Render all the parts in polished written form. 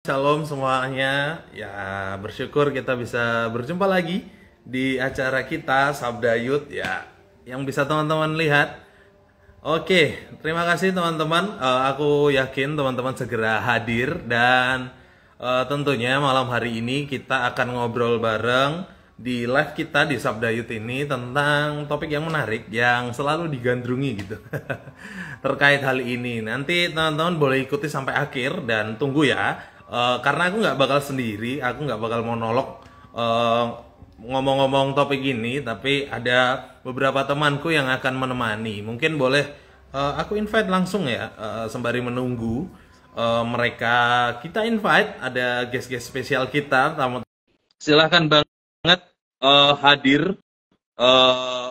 Shalom semuanya, ya bersyukur kita bisa berjumpa lagi di acara kita Sabda Youth ya, yang bisa teman-teman lihat. Oke, terima kasih teman-teman. Aku yakin teman-teman segera hadir dan tentunya malam hari ini kita akan ngobrol bareng di live kita di Sabda Youth ini tentang topik yang menarik yang selalu digandrungi gitu. Terkait hal ini, nanti teman-teman boleh ikuti sampai akhir dan tunggu ya. Karena aku nggak bakal sendiri, aku nggak bakal monolog eh, ngomong-ngomong topik ini, tapi ada beberapa temanku yang akan menemani. Mungkin boleh aku invite langsung ya, sembari menunggu mereka. Kita invite ada guest-guest spesial kita, tamu. Silahkan banget hadir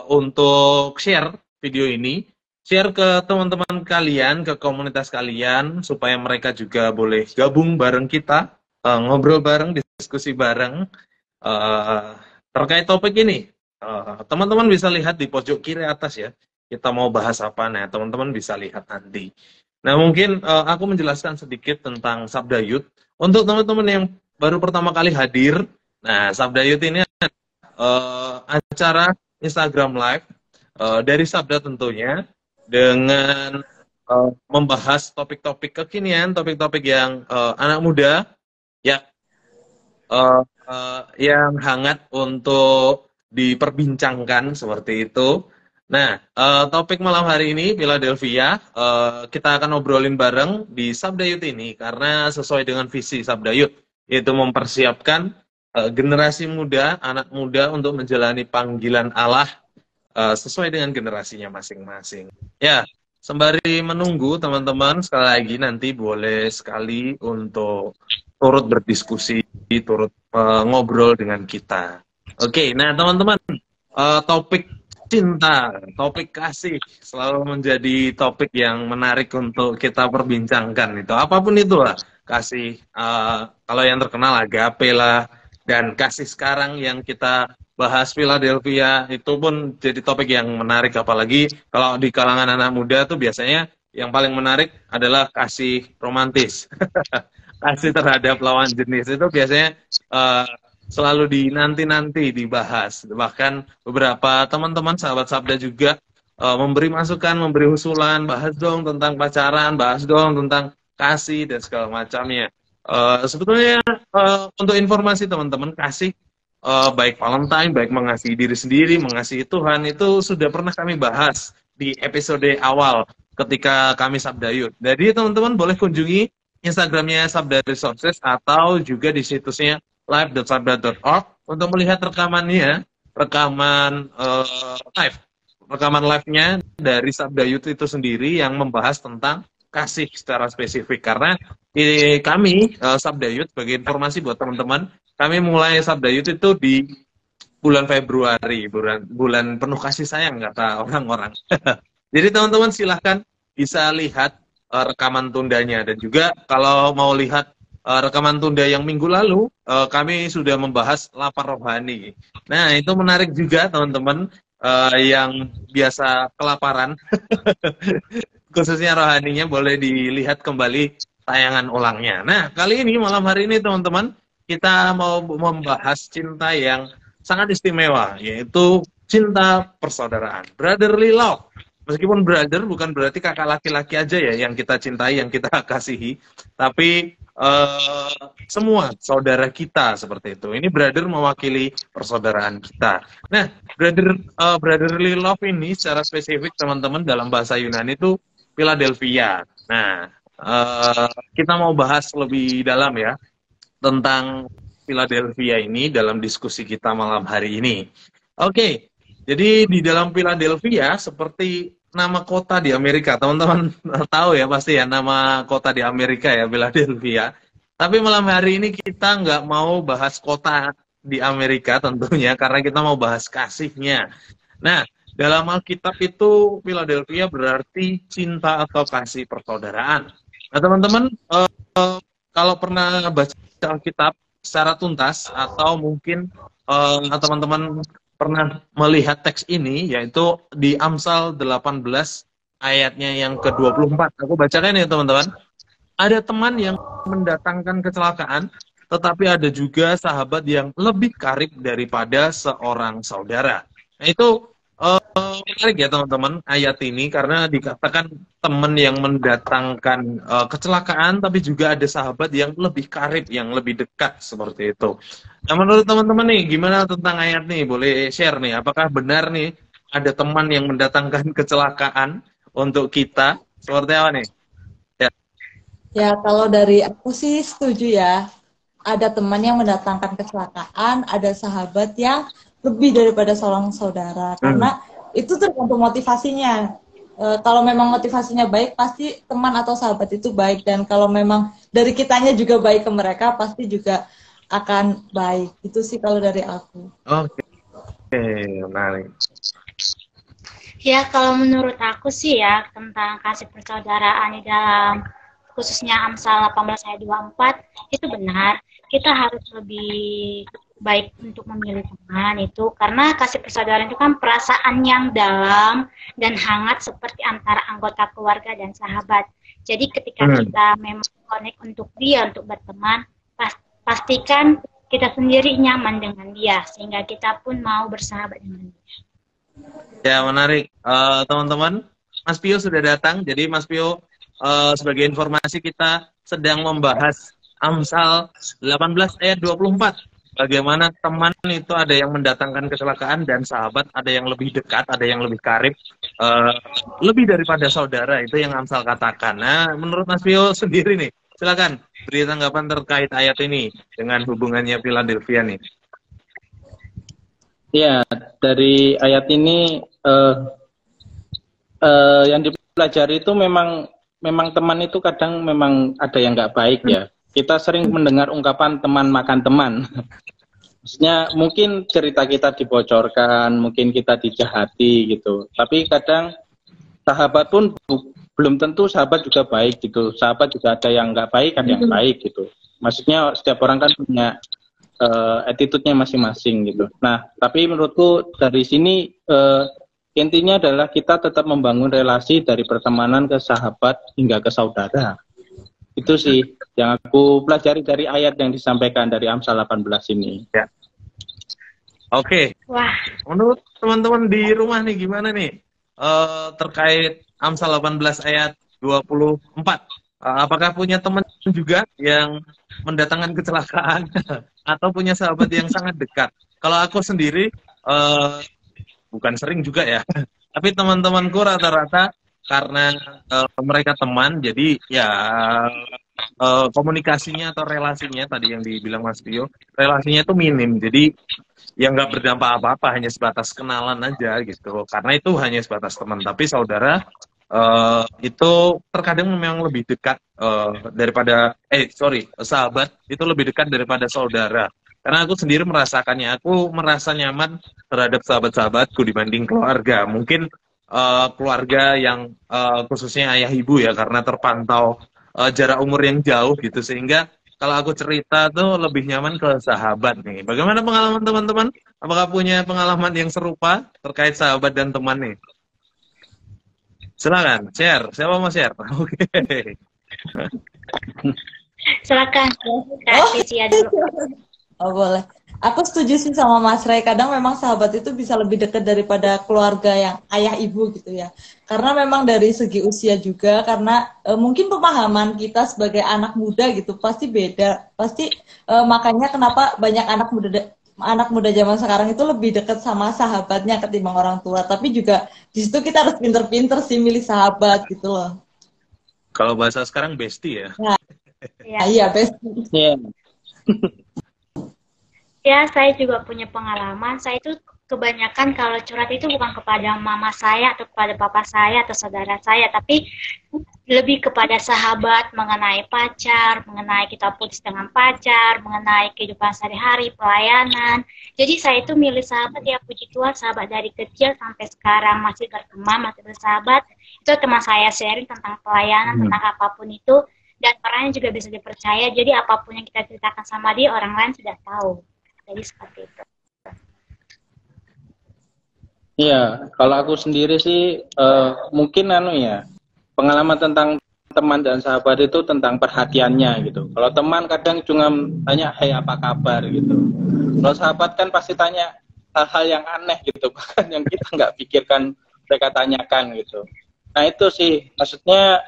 untuk share video ini, share ke teman-teman kalian, ke komunitas kalian, supaya mereka juga boleh gabung bareng kita, ngobrol bareng, diskusi bareng eh, terkait topik ini. Teman-teman bisa lihat di pojok kiri atas ya, kita mau bahas apa, nah teman-teman bisa lihat nanti. Nah mungkin aku menjelaskan sedikit tentang Sabda Youth. Untuk teman-teman yang baru pertama kali hadir, nah Sabda Youth ini acara Instagram Live dari Sabda tentunya dengan membahas topik-topik kekinian, topik-topik yang anak muda ya yang hangat untuk diperbincangkan seperti itu. Nah, topik malam hari ini Philadelphia kita akan obrolin bareng di Sabda Youth ini karena sesuai dengan visi Sabda Youth, yaitu mempersiapkan generasi muda, anak muda untuk menjalani panggilan Allah sesuai dengan generasinya masing-masing. Ya, sembari menunggu teman-teman, sekali lagi nanti boleh sekali untuk turut berdiskusi, turut ngobrol dengan kita. Oke, nah teman-teman, topik cinta, topik kasih selalu menjadi topik yang menarik untuk kita perbincangkan. Itu apapun itulah, kasih kalau yang terkenal agape lah, dan kasih sekarang yang kita bahas Philadelphia itu pun jadi topik yang menarik, apalagi kalau di kalangan anak muda tuh biasanya yang paling menarik adalah kasih romantis. Kasih terhadap lawan jenis itu biasanya eh, selalu dinanti-nanti dibahas. Bahkan beberapa teman-teman sahabat Sabda juga memberi masukan, memberi usulan, bahas dong tentang pacaran, bahas dong tentang kasih dan segala macamnya. Sebetulnya untuk informasi teman-teman, kasih baik Valentine, baik mengasihi diri sendiri, mengasihi Tuhan, itu sudah pernah kami bahas di episode awal ketika kami Sabda Youth. Jadi teman-teman boleh kunjungi Instagramnya Sabda Resources atau juga di situsnya live.sabda.org untuk melihat rekamannya, rekaman live, rekaman live-nya dari Sabda Youth itu sendiri yang membahas tentang kasih secara spesifik. Karena kami Sabda Youth, sebagai informasi buat teman-teman, kami mulai Sabda Youth itu di bulan Februari, bulan penuh kasih sayang kata orang-orang. Jadi teman-teman silahkan bisa lihat rekaman tundanya, dan juga kalau mau lihat rekaman tunda yang minggu lalu, kami sudah membahas lapar rohani. Nah itu menarik juga teman-teman yang biasa kelaparan, khususnya rohaninya, boleh dilihat kembali tayangan ulangnya. Nah kali ini malam hari ini teman-teman kita mau membahas cinta yang sangat istimewa, yaitu cinta persaudaraan, brotherly love. Meskipun brother bukan berarti kakak laki-laki aja ya yang kita cintai, yang kita kasihi, tapi semua saudara kita seperti itu. Ini brother mewakili persaudaraan kita. Nah, brotherly love ini secara spesifik teman-teman dalam bahasa Yunani itu Philadelphia. Nah, kita mau bahas lebih dalam ya tentang Philadelphia ini dalam diskusi kita malam hari ini. Oke, jadi di dalam Philadelphia seperti nama kota di Amerika, teman-teman tahu ya pasti ya nama kota di Amerika ya, Philadelphia. Tapi malam hari ini kita nggak mau bahas kota di Amerika tentunya, karena kita mau bahas kasihnya. Nah, dalam Alkitab itu Philadelphia berarti cinta atau kasih persaudaraan. Nah, teman-teman kalau pernah baca Alkitab secara tuntas, atau mungkin teman-teman pernah melihat teks ini, yaitu di Amsal 18 ayatnya yang ke-24. Aku bacakan ya teman-teman. ada teman yang mendatangkan kecelakaan, tetapi ada juga sahabat yang lebih karib daripada seorang saudara. Nah, itu menarik ya teman-teman ayat ini karena dikatakan teman yang mendatangkan kecelakaan, tapi juga ada sahabat yang lebih karib, yang lebih dekat seperti itu. Nah, menurut teman-teman nih, gimana tentang ayat nih? Boleh share nih, apakah benar nih ada teman yang mendatangkan kecelakaan untuk kita? Seperti apa nih? Ya. Ya, kalau dari aku sih setuju ya. Ada teman yang mendatangkan kecelakaan, ada sahabat yang lebih daripada seorang saudara. Hmm. Karena itu tergantung motivasinya. Kalau memang motivasinya baik, pasti teman atau sahabat itu baik. Dan kalau memang dari kitanya juga baik ke mereka, pasti juga akan baik. Itu sih kalau dari aku. Oke, menarik. Ya, kalau menurut aku sih ya, tentang kasih persaudaraan di dalam khususnya Amsal 18 ayat 24, itu benar. Kita harus lebih baik untuk memilih teman itu, karena kasih persaudaraan itu kan perasaan yang dalam dan hangat seperti antara anggota keluarga dan sahabat. Jadi ketika kita memang connect untuk dia, untuk berteman, pastikan kita sendiri nyaman dengan dia, sehingga kita pun mau bersahabat dengan dia. Ya, menarik. Teman-teman, Mas Pio sudah datang. Jadi Mas Pio, sebagai informasi kita sedang membahas Amsal 18 ayat 24. Bagaimana teman itu ada yang mendatangkan kecelakaan dan sahabat ada yang lebih dekat, ada yang lebih karib, lebih daripada saudara. Itu yang Amsal katakan. Nah, menurut Mas Pio sendiri nih, silakan beri tanggapan terkait ayat ini dengan hubungannya Philadelphia nih. Ya, dari ayat ini yang dipelajari itu memang teman itu kadang memang ada yang nggak baik ya. Kita sering mendengar ungkapan teman makan teman. Maksudnya mungkin cerita kita dibocorkan, mungkin kita dijahati gitu. Tapi kadang sahabat pun belum tentu sahabat juga baik gitu. Sahabat juga ada yang nggak baik, ada yang baik gitu. Maksudnya setiap orang kan punya attitude-nya masing-masing gitu. Nah, tapi menurutku dari sini intinya adalah kita tetap membangun relasi dari pertemanan ke sahabat hingga ke saudara. Itu sih yang aku pelajari dari ayat yang disampaikan dari Amsal 18 ini. Ya. Oke. Wah. Menurut teman-teman di rumah nih gimana nih terkait Amsal 18 ayat 24? Apakah punya teman juga yang mendatangkan kecelakaan atau punya sahabat yang sangat dekat? Kalau aku sendiri bukan sering juga ya, tapi teman-temanku rata-rata karena mereka teman, jadi ya komunikasinya atau relasinya tadi yang dibilang Mas Tio, relasinya itu minim, jadi yang nggak berdampak apa-apa, hanya sebatas kenalan aja gitu, karena itu hanya sebatas teman. Tapi saudara itu terkadang memang lebih dekat daripada sahabat itu lebih dekat daripada saudara. Karena aku sendiri merasakannya, aku merasa nyaman terhadap sahabat-sahabatku dibanding keluarga. Mungkin keluarga yang khususnya ayah ibu ya, karena terpantau jarak umur yang jauh gitu, sehingga kalau aku cerita tuh lebih nyaman ke sahabat nih. Bagaimana pengalaman teman-teman? Apakah punya pengalaman yang serupa terkait sahabat dan teman nih? Silakan, share. Siapa mau share? Oke. Silakan, Kak Sia dulu. Oh, boleh. Aku setuju sih sama Mas Ray. Kadang memang sahabat itu bisa lebih dekat daripada keluarga yang ayah ibu gitu ya. Karena memang dari segi usia juga, karena mungkin pemahaman kita sebagai anak muda gitu pasti beda. Pasti makanya kenapa banyak anak muda zaman sekarang itu lebih dekat sama sahabatnya ketimbang orang tua. Tapi juga di situ kita harus pinter-pinter sih milih sahabat gitu loh. Kalau bahasa sekarang bestie ya. Nah, iya bestie. Yeah. Ya, saya juga punya pengalaman. Saya itu kebanyakan kalau curhat itu bukan kepada mama saya atau kepada papa saya atau saudara saya, tapi lebih kepada sahabat mengenai pacar, mengenai kita putus dengan pacar, mengenai kehidupan sehari-hari, pelayanan. Jadi saya itu milih sahabat, ya puji Tuhan, sahabat dari kecil sampai sekarang masih berteman, masih bersahabat. Itu teman saya sharing tentang pelayanan, tentang apapun itu, dan orangnya juga bisa dipercaya. Jadi apapun yang kita ceritakan sama dia, orang lain sudah tahu. Jadi seperti itu. Iya, kalau aku sendiri sih mungkin pengalaman tentang teman dan sahabat itu tentang perhatiannya gitu. Kalau teman kadang cuma tanya, "Hai, apa kabar?" gitu. Kalau sahabat kan pasti tanya hal-hal yang aneh gitu, bahkan yang kita nggak pikirkan mereka tanyakan gitu. Nah itu sih, maksudnya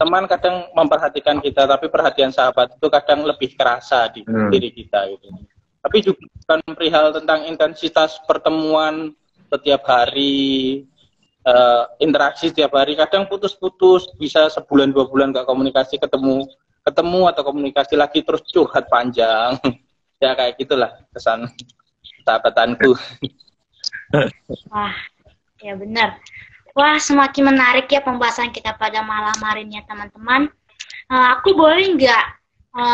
teman kadang memperhatikan kita, tapi perhatian sahabat itu kadang lebih kerasa di diri kita gitu. Tapi juga bukan perihal tentang intensitas pertemuan setiap hari, interaksi setiap hari, kadang putus-putus, bisa sebulan 2 bulan nggak komunikasi, ketemu atau komunikasi lagi terus curhat panjang. Ya kayak gitulah kesan sahabatanku. Wah, ya benar. Wah, semakin menarik ya pembahasan kita pada malam hari ini ya teman-teman. Aku boleh nggak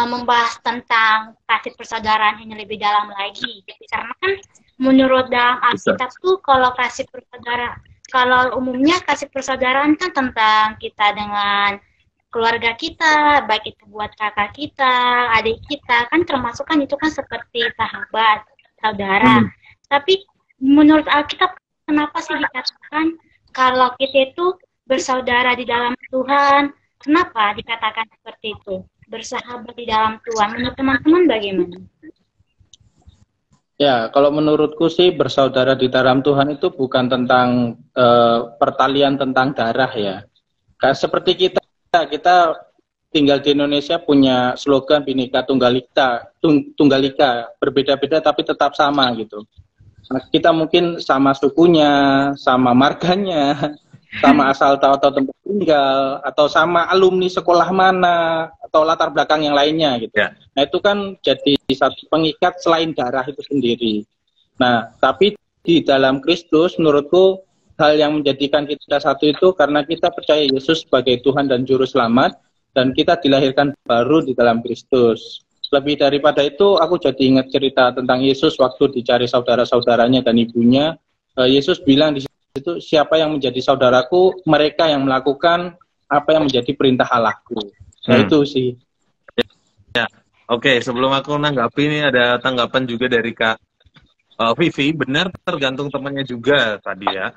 membahas tentang kasih persaudaraan ini lebih dalam lagi? Karena kan menurut dalam Alkitab tuh kalau umumnya kasih persaudaraan kan tentang kita dengan keluarga kita, baik itu buat kakak kita, adik kita, kan termasuk kan itu kan seperti sahabat, saudara. Tapi menurut Alkitab kenapa sih dikatakan kalau kita itu bersaudara di dalam Tuhan? Kenapa dikatakan seperti itu? Bersahabat di dalam Tuhan. Menurut teman-teman bagaimana? Ya, kalau menurutku sih bersaudara di dalam Tuhan itu bukan tentang pertalian tentang darah ya. Kayak seperti kita tinggal di Indonesia punya slogan Bhinneka Tunggal Ika, berbeda-beda tapi tetap sama gitu. Nah, kita mungkin sama sukunya, sama marganya, sama asal atau tempat tinggal, atau sama alumni sekolah mana, atau latar belakang yang lainnya gitu. Ya. Nah itu kan jadi satu pengikat selain darah itu sendiri. Nah tapi di dalam Kristus menurutku hal yang menjadikan kita satu itu karena kita percaya Yesus sebagai Tuhan dan Juru Selamat, dan kita dilahirkan baru di dalam Kristus. Lebih daripada itu, aku jadi ingat cerita tentang Yesus waktu dicari saudara-saudaranya dan ibunya. Yesus bilang di situ, siapa yang menjadi saudaraku, mereka yang melakukan apa yang menjadi perintah Allahku. Nah itu sih. Ya, oke. Sebelum aku nanggapi ini ada tanggapan juga dari Kak Vivi. Benar, tergantung temannya juga tadi ya.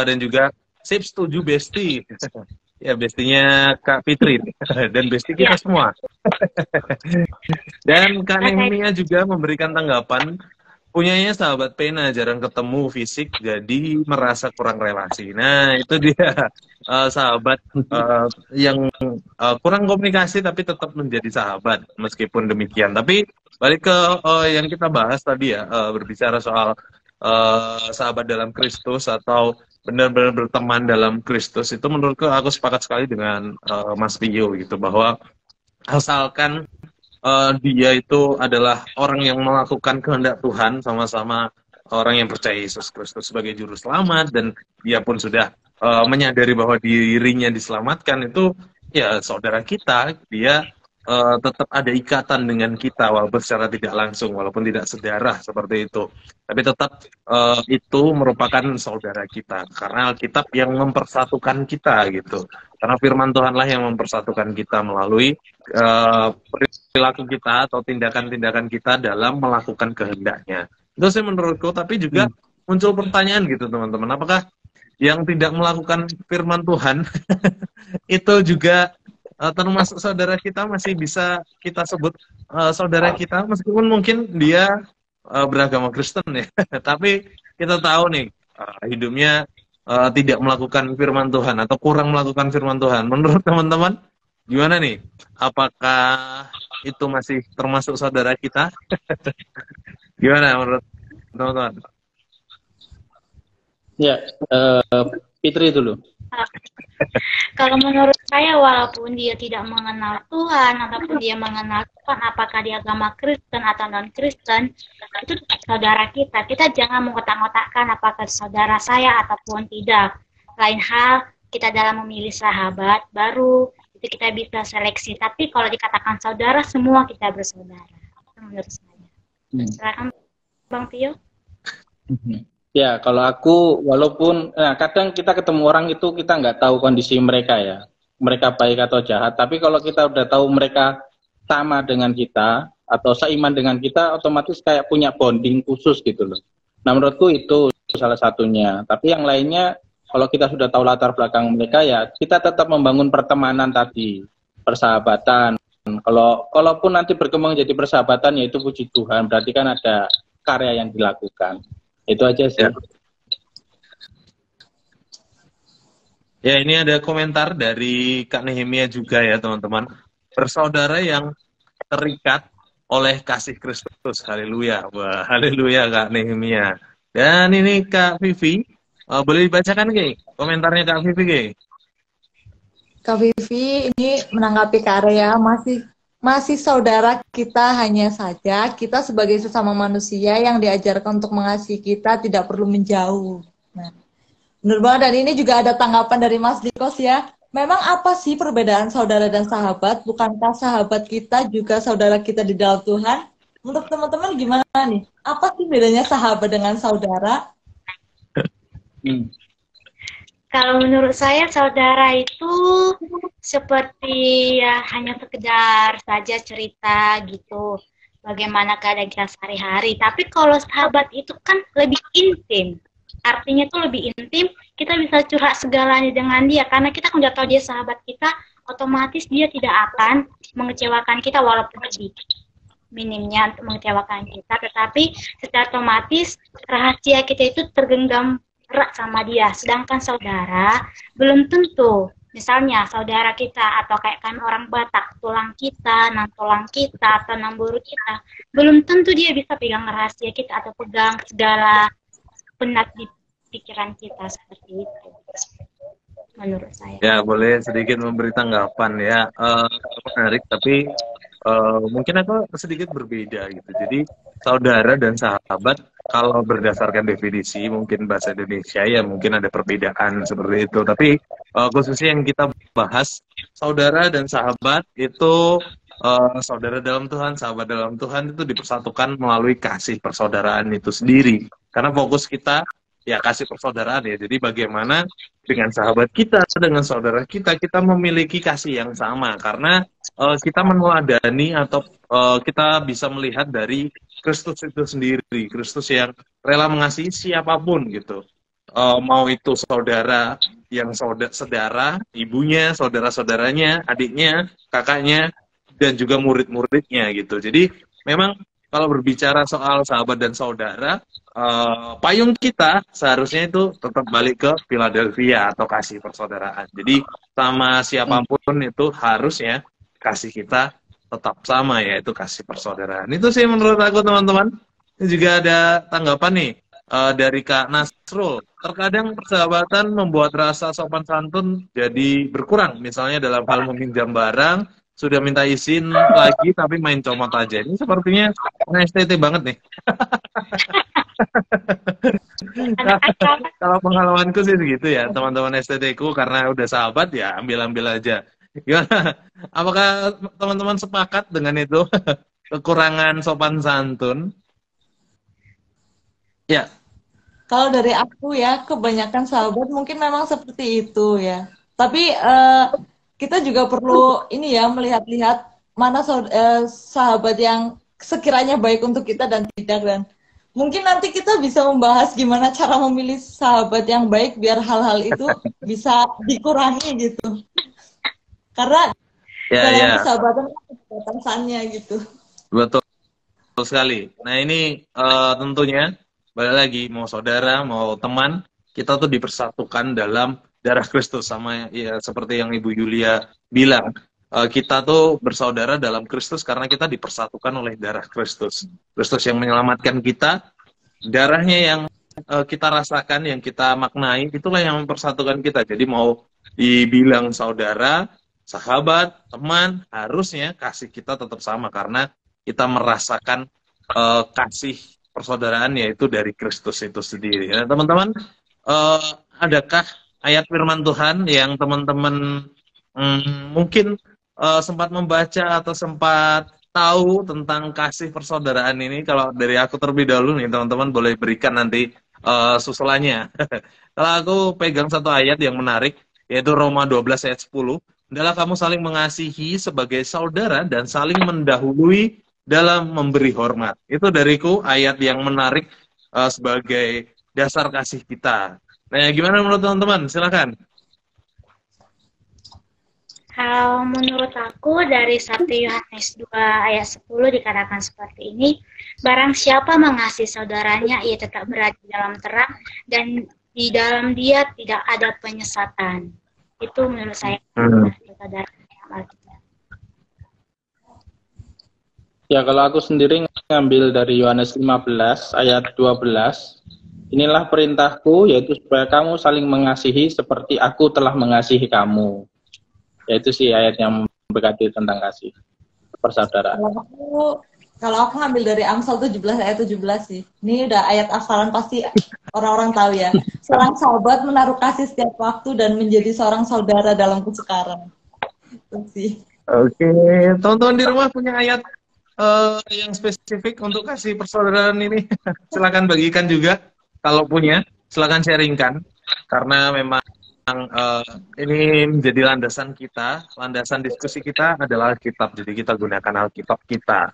Dan juga sip setuju Besti. Ya, bestinya Kak Fitri dan besti kita semua. Dan Kak Nehemia juga memberikan tanggapan, punyanya sahabat pena, jarang ketemu fisik, jadi merasa kurang relasi. Nah, itu dia sahabat yang kurang komunikasi tapi tetap menjadi sahabat meskipun demikian. Tapi balik ke yang kita bahas tadi ya, berbicara soal sahabat dalam Kristus atau benar-benar berteman dalam Kristus, itu menurutku aku sepakat sekali dengan Mas Rio gitu, bahwa asalkan dia itu adalah orang yang melakukan kehendak Tuhan, sama-sama orang yang percaya Yesus Kristus sebagai juru selamat, dan dia pun sudah menyadari bahwa dirinya diselamatkan, itu ya saudara kita, dia tetap ada ikatan dengan kita walaupun secara tidak langsung, walaupun tidak sedarah seperti itu, tapi tetap itu merupakan saudara kita karena Alkitab yang mempersatukan kita gitu, karena firman Tuhanlah yang mempersatukan kita melalui perilaku kita atau tindakan-tindakan kita dalam melakukan kehendaknya. Itu sih menurutku. Tapi juga muncul pertanyaan gitu teman-teman, apakah yang tidak melakukan firman Tuhan itu juga termasuk saudara kita, masih bisa kita sebut saudara kita, meskipun mungkin dia beragama Kristen ya, tapi kita tahu nih hidupnya tidak melakukan firman Tuhan atau kurang melakukan firman Tuhan. Menurut teman-teman gimana nih? Apakah itu masih termasuk saudara kita? Gimana menurut teman-teman? Ya, Fitri dulu. Kalau menurut saya, walaupun dia tidak mengenal Tuhan ataupun dia mengenal Tuhan, apakah dia agama Kristen atau non Kristen, itu saudara kita. Kita jangan mengotak-ngotakkan apakah saudara saya ataupun tidak. Lain hal kita dalam memilih sahabat baru itu kita bisa seleksi. Tapi kalau dikatakan saudara, semua kita bersaudara. Itu menurut saya. Silakan Bang Tio. Ya, kalau aku, walaupun kadang kita ketemu orang itu kita nggak tahu kondisi mereka ya, mereka baik atau jahat. Tapi kalau kita udah tahu mereka sama dengan kita atau seiman dengan kita, otomatis kayak punya bonding khusus gitu loh. Nah menurutku itu salah satunya. Tapi yang lainnya kalau kita sudah tahu latar belakang mereka, ya kita tetap membangun pertemanan tadi, persahabatan. Kalaupun nanti berkembang jadi persahabatan, ya itu puji Tuhan, berarti kan ada karya yang dilakukan. Itu aja sih. Ya, ini ada komentar dari Kak Nehemia juga ya, teman-teman. Bersaudara yang terikat oleh kasih Kristus. Haleluya. Wah, haleluya Kak Nehemia. Dan ini Kak Vivi, boleh dibacakan Kak komentarnya Kak Vivi Kak? Kak Vivi ini menanggapi karya masih saudara kita, hanya saja kita sebagai sesama manusia yang diajarkan untuk mengasihi kita tidak perlu menjauh. Nah, benar banget. Dan ini juga ada tanggapan dari Mas Dikos ya. Memang apa sih perbedaan saudara dan sahabat? Bukankah sahabat kita juga saudara kita di dalam Tuhan? Menurut teman-teman gimana nih? Apa sih bedanya sahabat dengan saudara? Kalau menurut saya saudara itu seperti ya hanya sekedar saja cerita gitu, bagaimana keadaan kita sehari-hari. Tapi kalau sahabat itu kan lebih intim. Artinya itu lebih intim, kita bisa curhat segalanya dengan dia. Karena kita udah tahu dia sahabat kita, otomatis dia tidak akan mengecewakan kita walaupun lebih minimnya untuk mengecewakan kita. Tetapi secara otomatis rahasia kita itu tergenggam erat sama dia. Sedangkan saudara belum tentu. Misalnya saudara kita atau kayak kan orang Batak, tulang kita, nang tulang kita atau nang buru kita, belum tentu dia bisa pegang rahasia kita atau pegang segala penat di pikiran kita seperti itu. Menurut saya. Ya, boleh sedikit memberi tanggapan ya. Menarik, tapi mungkin aku sedikit berbeda gitu. Jadi saudara dan sahabat kalau berdasarkan definisi mungkin bahasa Indonesia ya mungkin ada perbedaan seperti itu. Tapi khususnya yang kita bahas saudara dan sahabat itu saudara dalam Tuhan, sahabat dalam Tuhan itu dipersatukan melalui kasih persaudaraan itu sendiri. Karena fokus kita ya kasih persaudaraan ya. Jadi bagaimana dengan sahabat kita, dengan saudara kita memiliki kasih yang sama. Karena kita meneladani atau kita bisa melihat dari Kristus itu sendiri. Kristus yang rela mengasihi siapapun gitu. Mau itu saudara yang saudara, ibunya, saudara-saudaranya, adiknya, kakaknya, dan juga murid-muridnya gitu. Jadi memang kalau berbicara soal sahabat dan saudara, payung kita seharusnya itu tetap balik ke Philadelphia atau kasih persaudaraan. Jadi sama siapapun itu harusnya kasih kita tetap sama, yaitu kasih persaudaraan. Itu sih menurut aku teman-teman. Ini juga ada tanggapan nih dari Kak Nasrul. Terkadang persahabatan membuat rasa sopan santun jadi berkurang. Misalnya dalam hal meminjam barang, sudah minta izin lagi tapi main comot aja. Ini sepertinya STT banget nih. Kalau pengalamanku sih begitu ya, teman-teman STT ku karena udah sahabat ya ambil-ambil aja. Gimana? Apakah teman-teman sepakat dengan itu? Kekurangan sopan santun? Ya. Kalau dari aku ya, kebanyakan sahabat mungkin memang seperti itu ya. Tapi kita juga perlu ini ya melihat-lihat mana sahabat yang sekiranya baik untuk kita dan tidak. Dan mungkin nanti kita bisa membahas gimana cara memilih sahabat yang baik biar hal-hal itu bisa dikurangi gitu. Karena dalam persahabatan ada batasannya gitu. Betul sekali. Nah ini tentunya balik lagi mau saudara mau teman kita tuh dipersatukan dalam darah Kristus sama ya seperti yang Ibu Yulia bilang. Kita tuh bersaudara dalam Kristus karena kita dipersatukan oleh darah Kristus. Kristus yang menyelamatkan kita, darahnya yang kita rasakan, yang kita maknai, itulah yang mempersatukan kita. Jadi mau dibilang saudara, sahabat, teman, harusnya kasih kita tetap sama karena kita merasakan kasih persaudaraan yaitu dari Kristus itu sendiri. Nah, teman-teman, adakah ayat firman Tuhan yang teman-teman mungkin sempat membaca atau sempat tahu tentang kasih persaudaraan ini? Kalau dari aku terlebih dahulu nih, teman-teman boleh berikan nanti susulannya. Kalau aku pegang satu ayat yang menarik, yaitu Roma 12 ayat 10. Adalah kamu saling mengasihi sebagai saudara dan saling mendahului dalam memberi hormat. Itu dariku ayat yang menarik sebagai dasar kasih kita. Nah, gimana menurut teman-teman? Silakan. Kalau menurut aku dari 1 Yohanes 2 ayat 10 dikatakan seperti ini, barang siapa mengasihi saudaranya, ia tetap berada di dalam terang dan di dalam dia tidak ada penyesatan. Itu menurut saya saudara yang Alkitab. Ya, kalau aku sendiri ngambil dari Yohanes 15 ayat 12. Inilah perintahku, yaitu supaya kamu saling mengasihi seperti aku telah mengasihi kamu. Yaitu sih ayat yang berkati tentang kasih persaudaraan. Kalau aku ngambil dari Amsal 17 ayat 17 sih. Ini udah ayat hafalan pasti orang-orang tahu ya. Seorang sahabat menaruh kasih setiap waktu dan menjadi seorang saudara dalam kesukaran. Itu sih. Oke, teman-teman di rumah punya ayat yang spesifik untuk kasih persaudaraan ini? Silakan bagikan juga. Kalau punya, silakan sharingkan. Karena memang ini menjadi landasan kita, landasan diskusi kita adalah Alkitab. Jadi kita gunakan Alkitab kita.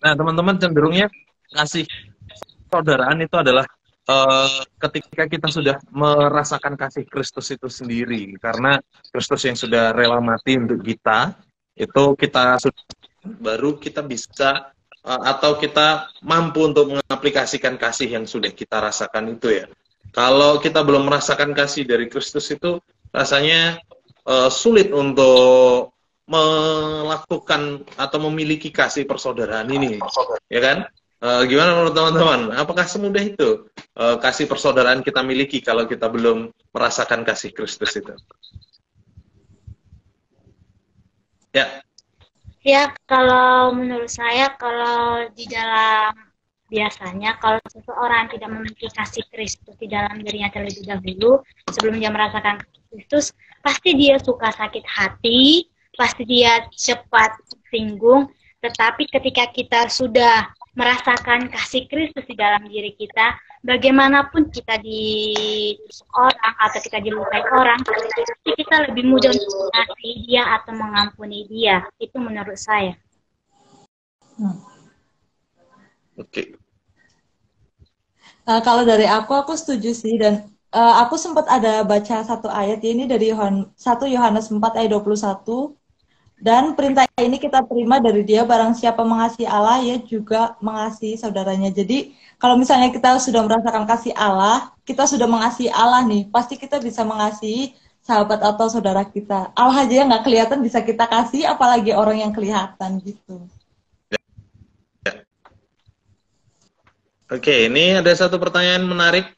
Nah, teman-teman cenderungnya kasih persaudaraan itu adalah ketika kita sudah merasakan kasih Kristus itu sendiri. Karena Kristus yang sudah rela mati untuk kita, itu kita sudah baru kita bisa atau kita mampu untuk mengaplikasikan kasih yang sudah kita rasakan itu ya. Kalau kita belum merasakan kasih dari Kristus itu rasanya sulit untuk melakukan atau memiliki kasih persaudaraan ini, ya kan? Gimana menurut teman-teman? Apakah semudah itu kasih persaudaraan kita miliki kalau kita belum merasakan kasih Kristus itu? Ya. Ya, kalau menurut saya, kalau di dalam biasanya kalau seseorang tidak memiliki kasih Kristus di dalam dirinya terlebih dahulu, sebelum dia merasakan Kristus, pasti dia suka sakit hati, pasti dia cepat tersinggung, tetapi ketika kita sudah merasakan kasih Kristus di dalam diri kita, bagaimanapun kita ditusuk orang atau kita dilukai orang, pasti kita lebih mudah untuk mengasihi dia atau mengampuni dia. Itu menurut saya. Oke. Kalau dari aku setuju sih, dan aku sempat ada baca satu ayat ini dari 1 Yohanes 4 ayat 21, dan perintah ini kita terima dari dia, barang siapa mengasihi Allah, ya juga mengasihi saudaranya. Jadi kalau misalnya kita sudah merasakan kasih Allah, kita sudah mengasihi Allah nih, pasti kita bisa mengasihi sahabat atau saudara kita. Allah aja yang nggak kelihatan bisa kita kasih, apalagi orang yang kelihatan gitu. Oke, ini ada satu pertanyaan menarik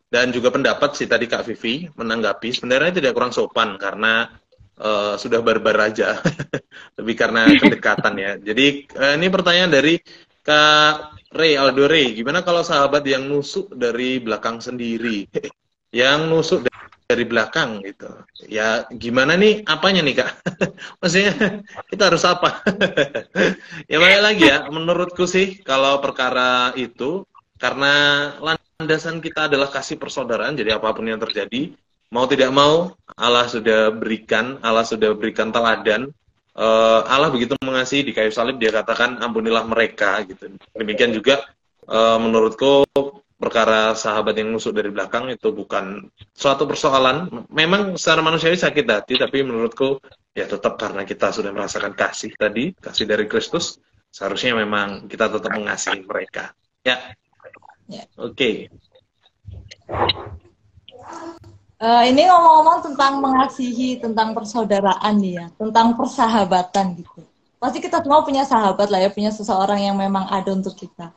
dan juga pendapat sih tadi Kak Vivi menanggapi. Sebenarnya tidak kurang sopan karena sudah barbar aja, lebih karena kedekatan ya. Jadi ini pertanyaan dari Kak Ray Aldo Ray. Gimana kalau sahabat yang nusuk dari belakang sendiri, yang nusuk dari belakang gitu? Ya gimana nih? Apanya nih Kak? Maksudnya kita harus apa? Ya balik lagi ya. Menurutku sih kalau perkara itu karena landasan kita adalah kasih persaudaraan. Jadi apapun yang terjadi, mau tidak mau, Allah sudah berikan teladan. Allah begitu mengasihi, di kayu salib dia katakan ampunilah mereka gitu. Demikian juga menurutku perkara sahabat yang nusuk dari belakang itu bukan suatu persoalan. Memang secara manusiawi sakit hati, tapi menurutku ya tetap karena kita sudah merasakan kasih tadi, kasih dari Kristus, seharusnya memang kita tetap mengasihi mereka. Ya. Oke. Ini ngomong-ngomong tentang mengasihi, tentang persaudaraan nih ya, tentang persahabatan gitu. Pasti kita semua punya sahabat lah ya, punya seseorang yang memang ada untuk kita.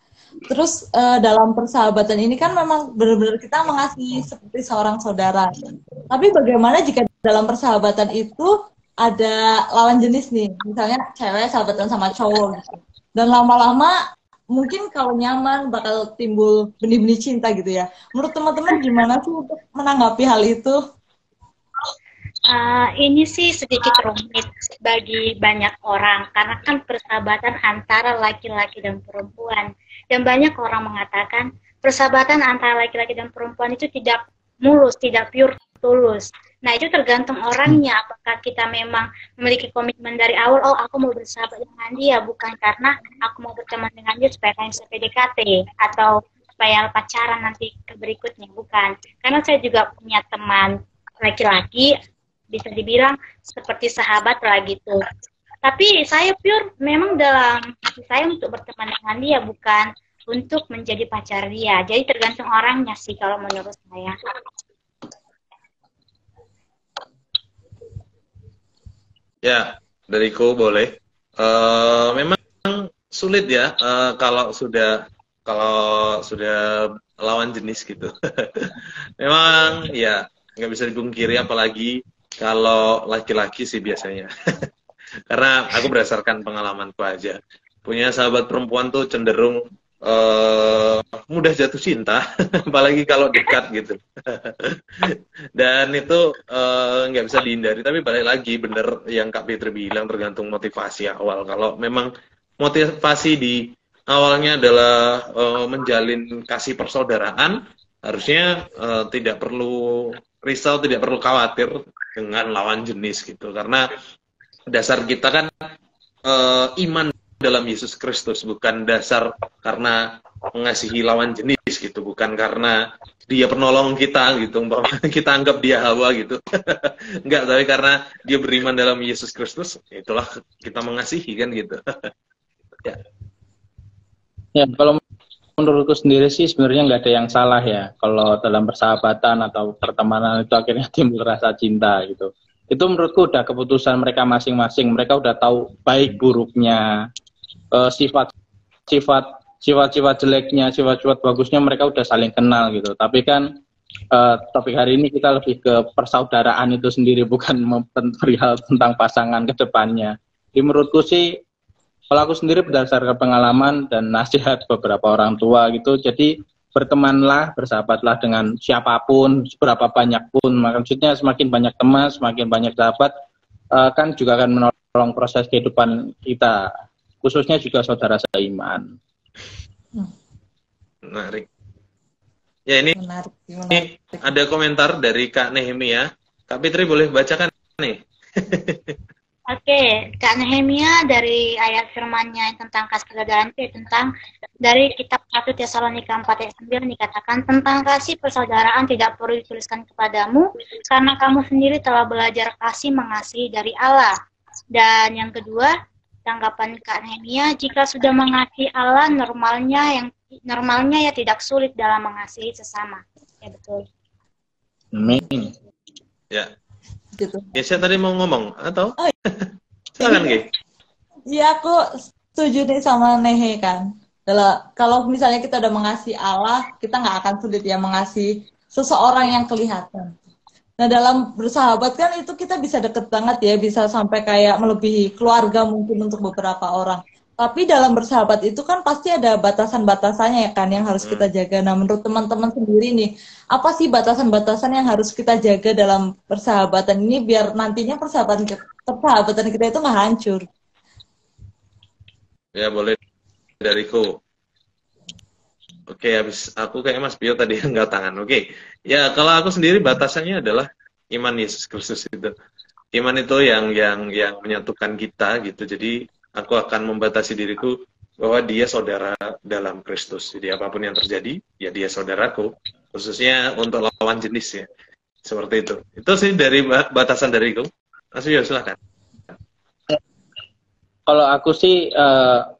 Terus dalam persahabatan ini kan memang benar-benar kita mengasihi seperti seorang saudara. Tapi bagaimana jika dalam persahabatan itu ada lawan jenis nih, misalnya cewek sahabatan sama cowok gitu. Dan lama-lama mungkin kalau nyaman bakal timbul benih-benih cinta gitu ya. Menurut teman-teman gimana sih untuk menanggapi hal itu? Ini sih sedikit rumit bagi banyak orang karena kan persahabatan antara laki-laki dan perempuan, dan banyak orang mengatakan persahabatan antara laki-laki dan perempuan itu tidak mulus, tidak pure, tulus. Nah itu tergantung orangnya, apakah kita memang memiliki komitmen dari awal, oh aku mau bersahabat dengan dia bukan karena aku mau berteman dengan dia supaya kalian bisa PDKT, atau supaya pacaran nanti ke berikutnya, bukan. Karena saya juga punya teman laki-laki, bisa dibilang seperti sahabat lah gitu. Tapi saya pure memang dalam hati saya untuk berteman dengan dia, bukan untuk menjadi pacar dia. Jadi tergantung orangnya sih kalau menurut saya. Ya, dariku boleh. Memang sulit ya kalau sudah lawan jenis gitu. Memang ya nggak bisa dipungkiri, apalagi kalau laki-laki sih biasanya. Karena aku berdasarkan pengalamanku aja, punya sahabat perempuan tuh cenderung mudah jatuh cinta, apalagi kalau dekat gitu. Dan itu nggak bisa dihindari. Tapi balik lagi, bener yang Kak Fitri bilang, tergantung motivasi awal. Kalau memang motivasi di awalnya adalah menjalin kasih persaudaraan, harusnya tidak perlu risau, tidak perlu khawatir dengan lawan jenis gitu. Karena dasar kita kan iman dalam Yesus Kristus, bukan dasar karena mengasihi lawan jenis gitu, bukan karena dia penolong kita gitu, kita anggap dia Hawa gitu. Enggak, tapi karena dia beriman dalam Yesus Kristus, itulah kita mengasihi kan gitu. Ya. Ya, kalau menurutku sendiri sih sebenarnya nggak ada yang salah ya kalau dalam persahabatan atau pertemanan itu akhirnya timbul rasa cinta gitu. Itu menurutku udah keputusan mereka masing-masing. Mereka udah tahu baik buruknya, sifat-sifat jeleknya, sifat-sifat bagusnya, mereka udah saling kenal gitu. Tapi kan topik hari ini kita lebih ke persaudaraan itu sendiri, bukan perihal tentang pasangan ke depannya. Jadi menurutku sih, kalau aku sendiri berdasarkan pengalaman dan nasihat beberapa orang tua gitu, jadi bertemanlah, bersahabatlah dengan siapapun, seberapa banyak pun. Maksudnya semakin banyak teman, semakin banyak sahabat, kan juga akan menolong proses kehidupan kita, khususnya juga saudara seiman. Menarik. Ya, ini Menarik. ada komentar dari Kak Nehemia. Kak Fitri boleh bacakan nih. Oke, Kak Nehemia dari ayat firman-Nya tentang kasih persaudaraan itu tentang dari kitab 1 Tesalonika 4 ayat 9 dikatakan tentang kasih persaudaraan tidak perlu dituliskan kepadamu karena kamu sendiri telah belajar kasih mengasihi dari Allah. Dan yang kedua, tanggapan Kak Nehemia, jika sudah mengasihi Allah, normalnya ya tidak sulit dalam mengasihi sesama. Ya betul. Amin. Ya. Gitu. Ya, saya tadi mau ngomong atau? Oh, Silakan, Gi. Iya, aku setuju nih sama Nehe kan. Kalau misalnya kita udah mengasihi Allah, kita nggak akan sulit ya mengasihi seseorang yang kelihatan. Nah, dalam bersahabat kan itu kita bisa deket banget ya, bisa sampai kayak melebihi keluarga mungkin untuk beberapa orang. Tapi dalam bersahabat itu kan pasti ada batasan-batasannya ya kan yang harus kita jaga. Nah, menurut teman-teman sendiri nih, apa sih batasan-batasan yang harus kita jaga dalam persahabatan ini biar nantinya persahabatan kita itu nggak hancur? Ya, boleh dariku. Oke, habis aku kayak Mas Bio tadi angkat tangan. Oke. Ya, kalau aku sendiri batasannya adalah iman Yesus Kristus itu. Iman itu yang menyatukan kita gitu. Jadi aku akan membatasi diriku bahwa dia saudara dalam Kristus. Jadi apapun yang terjadi, ya dia saudaraku. Khususnya untuk lawan jenis ya. Seperti itu. Itu sih dari batasan dariku. Mas Bio, silakan. Kalau aku sih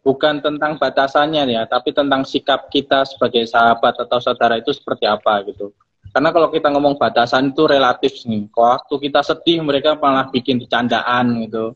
bukan tentang batasannya ya, tapi tentang sikap kita sebagai sahabat atau saudara itu seperti apa gitu. Karena kalau kita ngomong batasan itu relatif nih. Waktu kita sedih mereka malah bikin bercandaan gitu.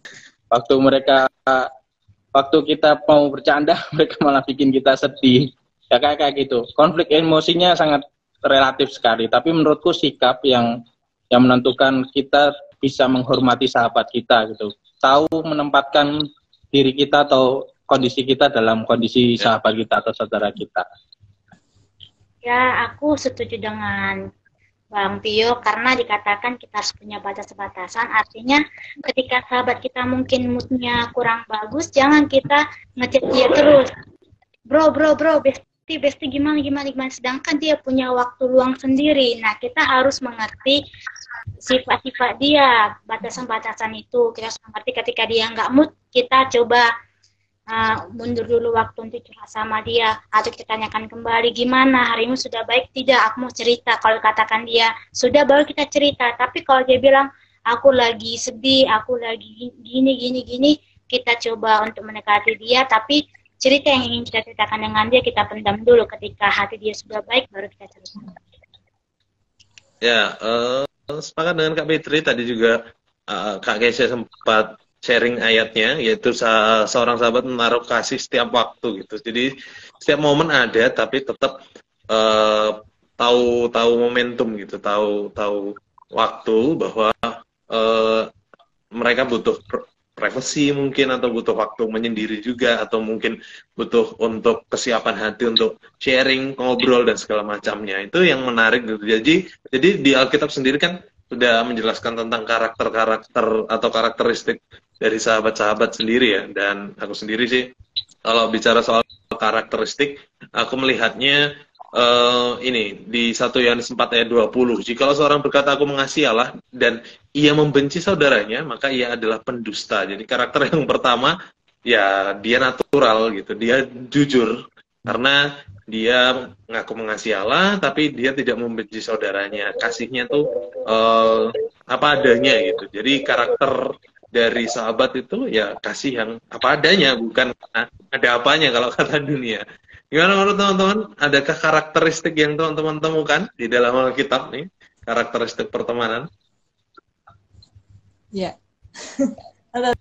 Waktu kita mau bercanda mereka malah bikin kita sedih. Ya kayak gitu. Konflik emosinya sangat relatif sekali. Tapi menurutku sikap yang menentukan kita bisa menghormati sahabat kita gitu. Tahu menempatkan diri kita atau kondisi kita dalam kondisi sahabat kita atau saudara kita. Ya, aku setuju dengan Bang Pio karena dikatakan kita harus punya batas-batasan. Artinya ketika sahabat kita mungkin moodnya kurang bagus, jangan kita ngechat dia terus. Bro, besti gimana. Sedangkan dia punya waktu luang sendiri. Nah, kita harus mengerti sifat-sifat dia, batasan-batasan itu. Kita harus mengerti ketika dia nggak mood, kita coba mundur dulu waktu untuk curhat sama dia, atau kita tanyakan kembali gimana harimu, sudah baik tidak, aku mau cerita. Kalau katakan dia sudah, baru kita cerita. Tapi kalau dia bilang aku lagi sedih, aku lagi gini, kita coba untuk mendekati dia, tapi cerita yang ingin kita ceritakan dengan dia kita pendam dulu. Ketika hati dia sudah baik, baru kita cerita. Ya, sepakat dengan Kak Fitri tadi juga. Kak Keisha sempat sharing ayatnya, yaitu seorang sahabat menaruh kasih setiap waktu gitu. Jadi setiap momen ada, tapi tetap tahu momentum gitu, tahu waktu bahwa mereka butuh privacy mungkin, atau butuh waktu menyendiri juga, atau mungkin butuh untuk kesiapan hati untuk sharing, ngobrol dan segala macamnya. Itu yang menarik gitu. Jadi di Alkitab sendiri kan sudah menjelaskan tentang karakter-karakter atau karakteristik dari sahabat-sahabat sendiri ya. Dan aku sendiri sih kalau bicara soal karakteristik, aku melihatnya ini di 1 Yohanes 4 ayat 20. Jikalau seorang berkata aku mengasihi Allah dan ia membenci saudaranya, maka ia adalah pendusta. Jadi karakter yang pertama ya dia natural gitu, dia jujur karena dia ngaku mengasihi Allah tapi dia tidak membenci saudaranya. Kasihnya tuh apa adanya gitu. Jadi karakter dari sahabat itu ya kasih yang apa adanya, bukan ada apanya kalau kata dunia. Gimana menurut teman-teman? Adakah karakteristik yang teman-teman temukan di dalam Alkitab nih? Karakteristik pertemanan? Ya. Ada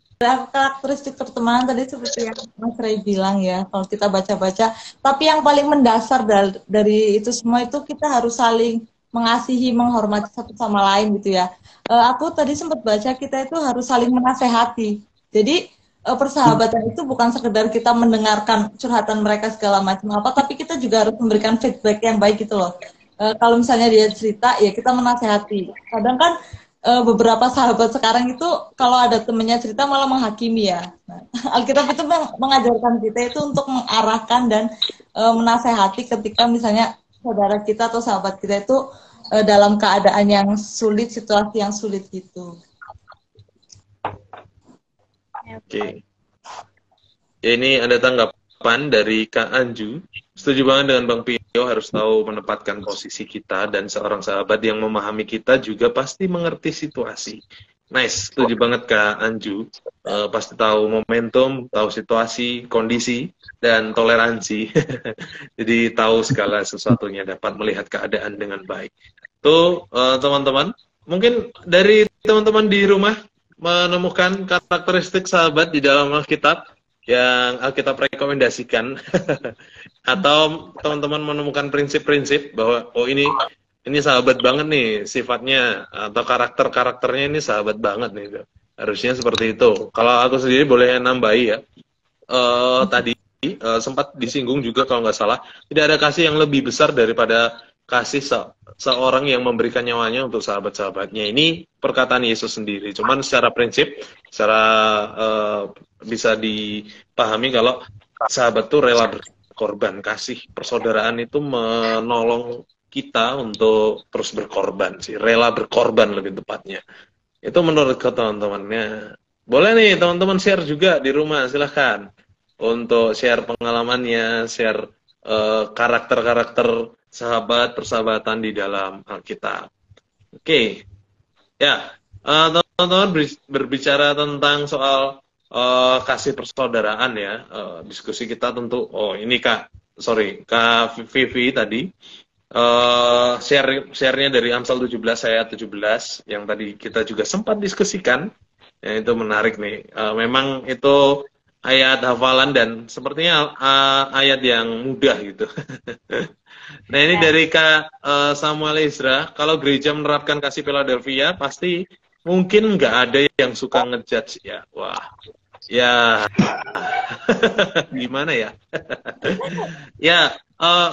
karakteristik pertemanan tadi seperti yang Mas Ray bilang ya, kalau kita baca-baca. Tapi yang paling mendasar dari itu semua itu kita harus saling mengasihi, menghormati satu sama lain gitu ya. Aku tadi sempat baca kita itu harus saling menasehati. Jadi persahabatan itu bukan sekedar kita mendengarkan curhatan mereka segala macam apa, tapi kita juga harus memberikan feedback yang baik gitu loh. Kalau misalnya dia cerita, ya kita menasehati. Kadang kan beberapa sahabat sekarang itu kalau ada temennya cerita malah menghakimi ya. Nah, Alkitab itu mengajarkan kita itu untuk mengarahkan dan menasehati ketika misalnya saudara kita atau sahabat kita itu dalam keadaan yang sulit, situasi yang sulit gitu. Oke. Ya, ini ada tanggapan dari Kak Anju. Setuju banget dengan Bang Pio, harus tahu menempatkan posisi kita, dan seorang sahabat yang memahami kita juga pasti mengerti situasi. Nice, setuju banget Kak Anju. Pasti tahu momentum, tahu situasi, kondisi, dan toleransi. Jadi tahu segala sesuatunya, dapat melihat keadaan dengan baik. Tuh teman-teman, mungkin dari teman-teman di rumah menemukan karakteristik sahabat di dalam Alkitab yang Alkitab rekomendasikan atau teman-teman menemukan prinsip-prinsip bahwa oh ini sahabat banget nih sifatnya, atau karakternya ini sahabat banget nih, harusnya seperti itu. Kalau aku sendiri boleh nambahi ya, tadi sempat disinggung juga kalau nggak salah, tidak ada kasih yang lebih besar daripada kasih seorang yang memberikan nyawanya untuk sahabat-sahabatnya. Ini perkataan Yesus sendiri. Cuman secara prinsip, secara bisa dipahami kalau sahabat itu rela berkorban. Kasih persaudaraan itu menolong kita untuk terus berkorban sih. Rela berkorban lebih tepatnya. Itu menurut teman-temannya. Boleh nih teman-teman share juga di rumah, silahkan. Untuk share pengalamannya, share karakter-karakter sahabat, persahabatan di dalam Alkitab. Oke. Ya, teman-teman berbicara tentang soal kasih persaudaraan ya. Diskusi kita tentu, ini Kak Vivi tadi share-nya dari Amsal 17 ayat 17 yang tadi kita juga sempat diskusikan. Ya, itu menarik nih. Memang itu ayat hafalan dan sepertinya ayat yang mudah gitu. Nah ini dari Kak Samuel Ezra, kalau gereja menerapkan kasih Philadelphia pasti mungkin nggak ada yang suka ngejudge ya. Wah, ya gimana ya? Ya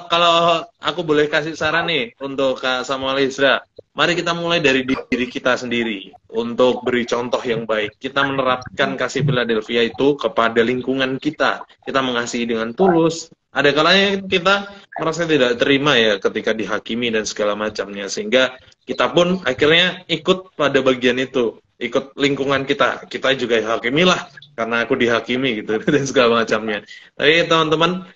kalau aku boleh kasih saran nih untuk Kak Samuel Ezra, mari kita mulai dari diri kita sendiri untuk beri contoh yang baik. Kita menerapkan kasih Philadelphia itu kepada lingkungan kita. Kita mengasihi dengan tulus. Ada kalanya kita merasa tidak terima ya ketika dihakimi dan segala macamnya, sehingga kita pun akhirnya ikut pada bagian itu. ikut lingkungan kita juga hakimi lah karena aku dihakimi gitu dan segala macamnya. Tapi teman-teman,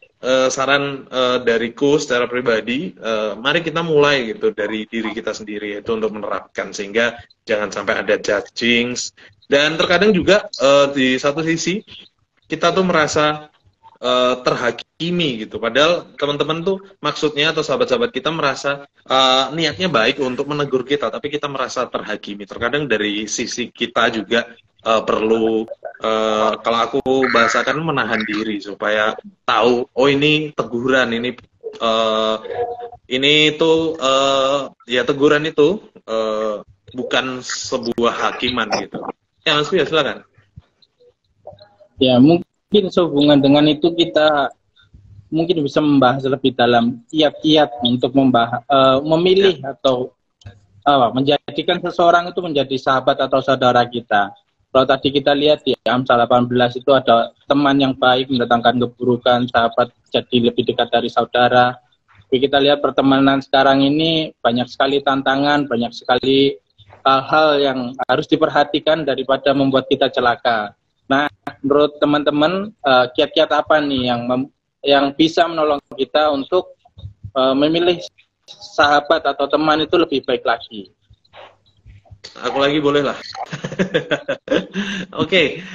saran dariku secara pribadi, mari kita mulai gitu dari diri kita sendiri, yaitu untuk menerapkan sehingga jangan sampai ada judging. Dan terkadang juga di satu sisi kita tuh merasa terhakimi gitu. Padahal teman-teman tuh maksudnya atau sahabat-sahabat kita merasa niatnya baik untuk menegur kita, tapi kita merasa terhakimi. Terkadang dari sisi kita juga perlu kalau aku bahasakan menahan diri supaya tahu, oh ini teguran, ini tuh ya teguran itu bukan sebuah hakiman gitu. Ya Mas Fia, silakan. Ya, mungkin sehubungan dengan itu kita mungkin bisa membahas lebih dalam kiat-kiat untuk memilih atau menjadikan seseorang itu menjadi sahabat atau saudara kita. Kalau tadi kita lihat di Amsal 18 itu ada teman yang baik mendatangkan keburukan, sahabat jadi lebih dekat dari saudara. Tapi kita lihat pertemanan sekarang ini banyak sekali tantangan, banyak sekali hal-hal yang harus diperhatikan daripada membuat kita celaka. Nah, menurut teman-teman, kiat-kiat apa nih yang bisa menolong kita untuk memilih sahabat atau teman itu lebih baik lagi? Aku lagi boleh lah. Oke,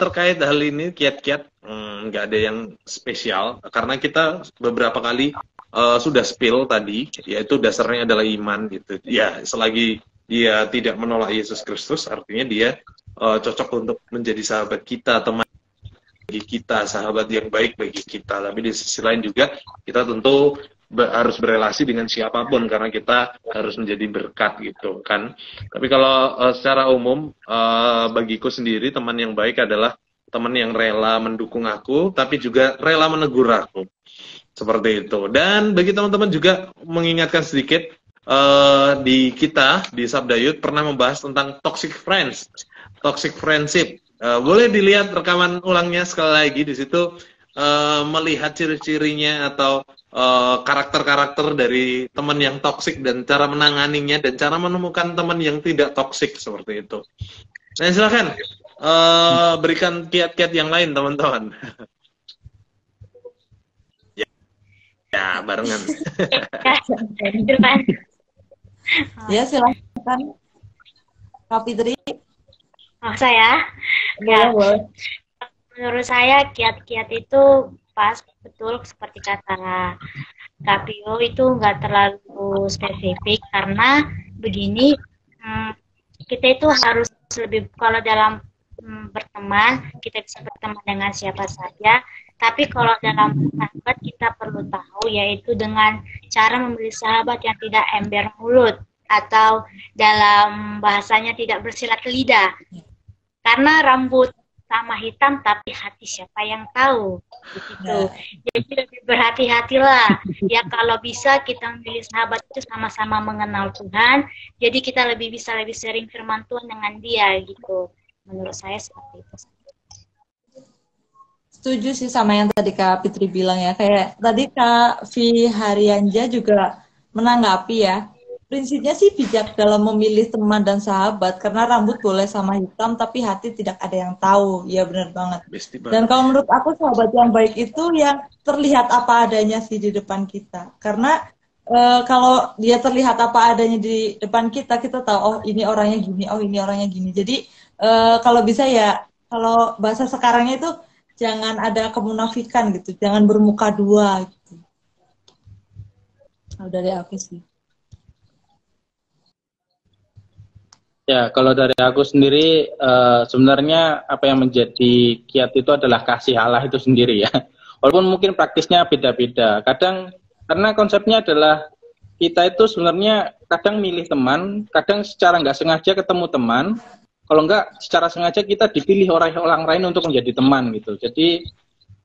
terkait hal ini kiat-kiat nggak ada yang spesial karena kita beberapa kali sudah spill tadi, yaitu dasarnya adalah iman gitu. Ya, selagi dia tidak menolak Yesus Kristus, artinya dia cocok untuk menjadi sahabat kita, teman bagi kita, sahabat yang baik bagi kita. Tapi di sisi lain juga kita tentu harus berelasi dengan siapapun karena kita harus menjadi berkat gitu kan. Tapi kalau secara umum bagiku sendiri teman yang baik adalah teman yang rela mendukung aku tapi juga rela menegur aku. Seperti itu. Dan bagi teman-teman juga mengingatkan sedikit di Sabda Youth pernah membahas tentang toxic friends, toxic friendship. Boleh dilihat rekaman ulangnya sekali lagi di situ, melihat ciri-cirinya atau karakter-karakter dari teman yang toksik dan cara menanganinya dan cara menemukan teman yang tidak toksik seperti itu. Nah, silakan berikan kiat-kiat yang lain teman-teman. Ya, barengan. Ya, silakan. Kak Fitri. Oh, saya? Ya, menurut saya kiat-kiat itu pas betul seperti kata Kak Pio itu nggak terlalu spesifik karena begini, kita itu harus lebih, kalau dalam berteman kita bisa berteman dengan siapa saja, tapi kalau dalam sahabat kita perlu tahu yaitu dengan cara memilih sahabat yang tidak ember mulut atau dalam bahasanya tidak bersilat lidah. Karena rambut sama hitam, tapi hati siapa yang tahu, begitu. Jadi lebih berhati-hatilah. Ya kalau bisa kita memilih sahabat itu sama-sama mengenal Tuhan. Jadi kita lebih bisa lebih sering firman Tuhan dengan dia, gitu. Menurut saya seperti itu. Setuju sih sama yang tadi Kak Fitri bilang ya. Kayak tadi Kak Vi Haryanja juga menanggapi ya. Prinsipnya sih bijak dalam memilih teman dan sahabat karena rambut boleh sama hitam tapi hati tidak ada yang tahu. Ya benar banget. Dan kalau menurut aku sahabat yang baik itu yang terlihat apa adanya sih di depan kita. Karena kalau dia terlihat apa adanya di depan kita, kita tahu oh ini orangnya gini, oh ini orangnya gini. Jadi kalau bisa ya, kalau bahasa sekarangnya itu jangan ada kemunafikan gitu, jangan bermuka dua gitu. Nah, dari aku sih. Ya, kalau dari aku sendiri, sebenarnya apa yang menjadi kiat itu adalah kasih Allah itu sendiri ya. Walaupun mungkin praktisnya beda-beda. Kadang, karena konsepnya adalah kita itu sebenarnya kadang milih teman, kadang secara nggak sengaja ketemu teman, kalau nggak secara sengaja kita dipilih orang lain untuk menjadi teman gitu. Jadi,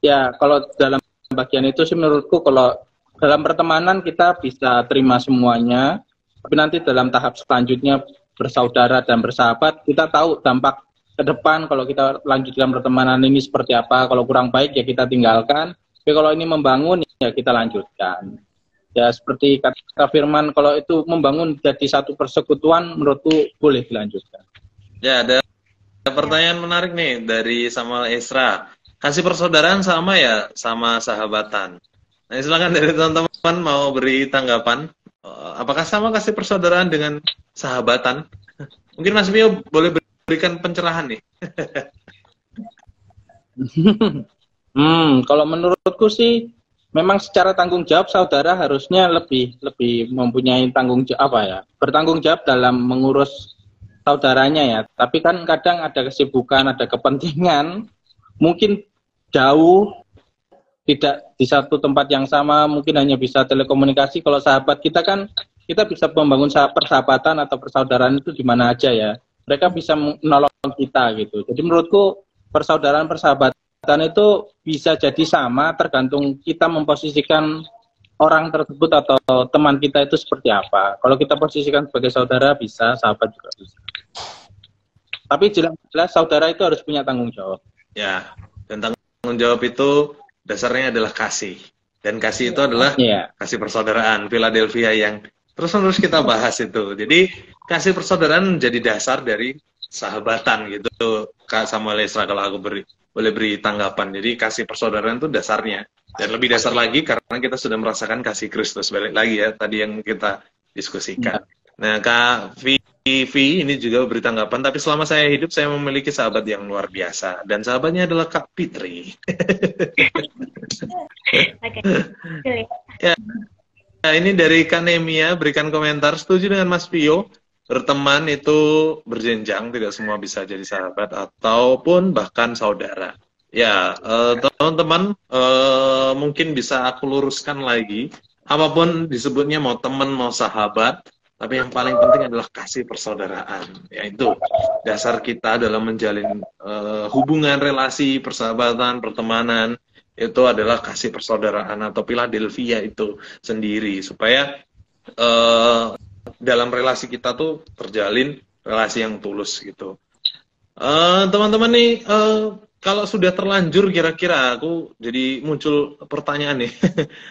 ya kalau dalam bagian itu sih menurutku kalau dalam pertemanan kita bisa terima semuanya, tapi nanti dalam tahap selanjutnya bersaudara dan bersahabat, kita tahu dampak ke depan kalau kita lanjutkan pertemanan ini seperti apa. Kalau kurang baik ya kita tinggalkan, tapi kalau ini membangun ya kita lanjutkan. Ya seperti kata Firman, kalau itu membangun jadi satu persekutuan, menurutku boleh dilanjutkan. Ya, ada pertanyaan menarik nih dari Samuel Esra. Kasih persaudaraan sama ya sama sahabatan. Nah, silakan dari teman-teman mau beri tanggapan. Apakah sama kasih persaudaraan dengan sahabatan? Mungkin Mas Mio boleh berikan pencerahan nih. Kalau menurutku sih memang secara tanggung jawab saudara harusnya lebih mempunyai tanggung jawab bertanggung jawab dalam mengurus saudaranya ya. Tapi kan kadang ada kesibukan, ada kepentingan, mungkin jauh, tidak di satu tempat yang sama, mungkin hanya bisa telekomunikasi. Kalau sahabat kita kan kita bisa membangun persahabatan atau persaudaraan itu di mana aja ya. Mereka bisa menolong kita gitu. Jadi menurutku persaudaraan persahabatan itu bisa jadi sama tergantung kita memposisikan orang tersebut atau teman kita itu seperti apa. Kalau kita posisikan sebagai saudara bisa, sahabat juga bisa. Tapi jelas saudara itu harus punya tanggung jawab. Ya, dan tanggung jawab itu dasarnya adalah kasih. Dan kasih itu adalah kasih persaudaraan, Philadelphia yang terus-menerus kita bahas itu. Jadi kasih persaudaraan menjadi dasar dari sahabatan gitu, Kak Samuel Esra, kalau aku boleh beri tanggapan. Jadi kasih persaudaraan itu dasarnya. Dan lebih dasar lagi karena kita sudah merasakan kasih Kristus. Balik lagi ya, tadi yang kita diskusikan. Nah, Kak Vivi ini juga beri tanggapan, tapi selama saya hidup saya memiliki sahabat yang luar biasa. Dan sahabatnya adalah Kak Fitri. Ya, ini dari Kanemia, berikan komentar. Setuju dengan Mas Pio, berteman itu berjenjang, tidak semua bisa jadi sahabat ataupun bahkan saudara. Ya, teman-teman, mungkin bisa aku luruskan lagi. Apapun disebutnya, mau teman, mau sahabat, tapi yang paling penting adalah kasih persaudaraan. Yaitu dasar kita dalam menjalin hubungan, relasi, persahabatan, pertemanan, itu adalah kasih persaudaraan atau Philadelphia itu sendiri. Supaya dalam relasi kita tuh terjalin relasi yang tulus gitu. Teman-teman nih, kalau sudah terlanjur, kira-kira aku jadi muncul pertanyaan nih.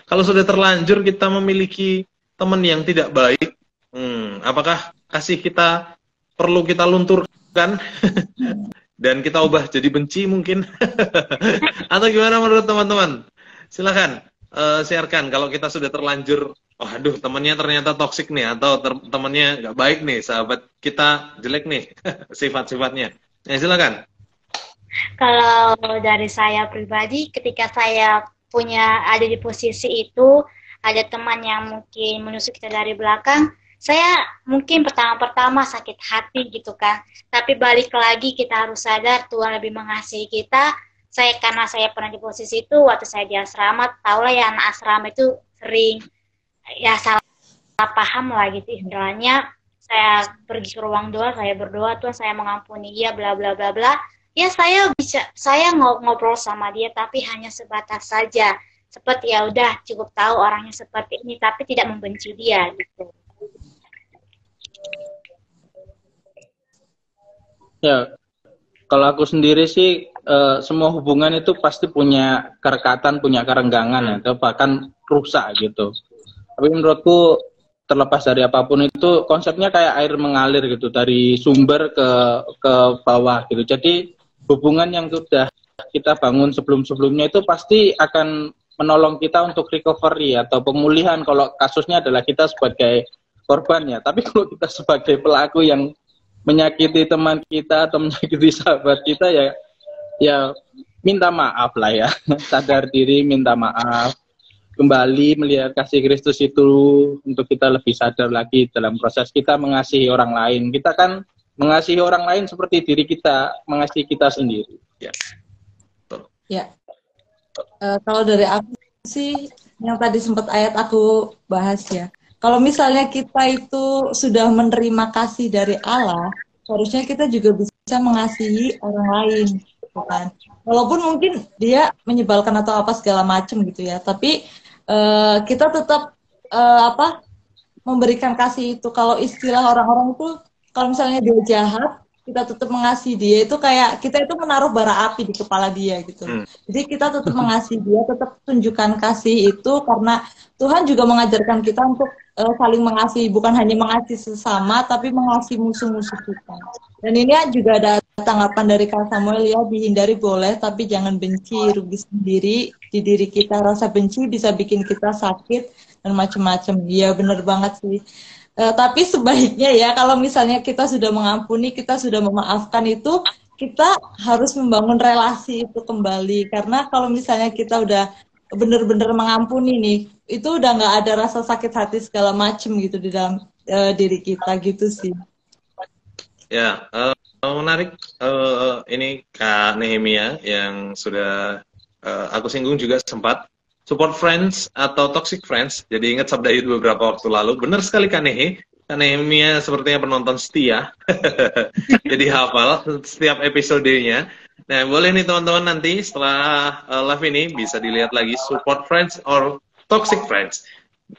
Kalau sudah terlanjur kita memiliki teman yang tidak baik, apakah kasih kita perlu kita lunturkan dan kita ubah jadi benci mungkin? Atau gimana menurut teman-teman? Silakan sharekan kalau kita sudah terlanjur, oh aduh temannya ternyata toksik nih, atau temannya nggak baik nih, sahabat kita jelek nih sifat-sifatnya. Ya, silakan. Kalau dari saya pribadi, ketika saya ada di posisi itu, ada teman yang mungkin menusuk kita dari belakang, saya mungkin pertama-pertama sakit hati gitu kan. Tapi balik lagi kita harus sadar Tuhan lebih mengasihi kita. Karena saya pernah di posisi itu, waktu saya di asrama, tahulah ya anak asrama itu sering ya salah paham lah gitu istilahnya. Saya pergi ke ruang doa, saya berdoa, Tuhan saya mengampuni dia, bla bla bla bla. Ya saya ngobrol sama dia, tapi hanya sebatas saja. Seperti ya udah cukup tahu orangnya seperti ini, tapi tidak membenci dia gitu. Ya, kalau aku sendiri sih semua hubungan itu pasti punya kerekatan, punya kerenggangan, atau bahkan rusak gitu. Tapi menurutku terlepas dari apapun itu konsepnya kayak air mengalir gitu dari sumber ke bawah gitu. Jadi hubungan yang sudah kita bangun sebelum-sebelumnya itu pasti akan menolong kita untuk recovery atau pemulihan kalau kasusnya adalah kita sebagai korban ya. Tapi kalau kita sebagai pelaku yang menyakiti teman kita atau menyakiti sahabat kita ya minta maaf lah ya. Sadar diri, minta maaf. Kembali melihat kasih Kristus itu untuk kita lebih sadar lagi dalam proses kita mengasihi orang lain. Kita kan mengasihi orang lain seperti diri kita mengasihi kita sendiri. Ya. Kalau dari aku sih yang tadi sempat ayat aku bahas ya. Kalau misalnya kita itu sudah menerima kasih dari Allah, seharusnya kita juga bisa mengasihi orang lain, kan? Walaupun mungkin dia menyebalkan atau apa segala macam gitu ya, tapi kita tetap memberikan kasih itu. Kalau istilah orang-orang itu, kalau misalnya dia jahat, kita tetap mengasihi dia, itu kayak kita itu menaruh bara api di kepala dia gitu. Jadi kita tetap mengasihi dia, tetap tunjukkan kasih itu, karena Tuhan juga mengajarkan kita untuk saling mengasihi, bukan hanya mengasihi sesama, tapi mengasihi musuh-musuh kita. Dan ini juga ada tanggapan dari Kak Samuel ya, dihindari boleh, tapi jangan benci, rugi sendiri di diri kita. Rasa benci bisa bikin kita sakit dan macam-macam. Iya benar banget sih. Tapi sebaiknya ya, kalau misalnya kita sudah mengampuni, kita sudah memaafkan itu, kita harus membangun relasi itu kembali. Karena kalau misalnya kita udah benar-benar mengampuni nih, itu udah nggak ada rasa sakit hati segala macem gitu di dalam diri kita gitu sih. Ya, menarik. Ini Kak Nehemia yang sudah aku singgung juga sempat support friends atau toxic friends. Jadi ingat sabda itu beberapa waktu lalu. Benar sekali Kak Nehe. Kak Nehemia sepertinya penonton setia. Jadi hafal setiap episodenya. Nah, boleh nih teman-teman nanti setelah live ini bisa dilihat lagi support friends or toxic friends.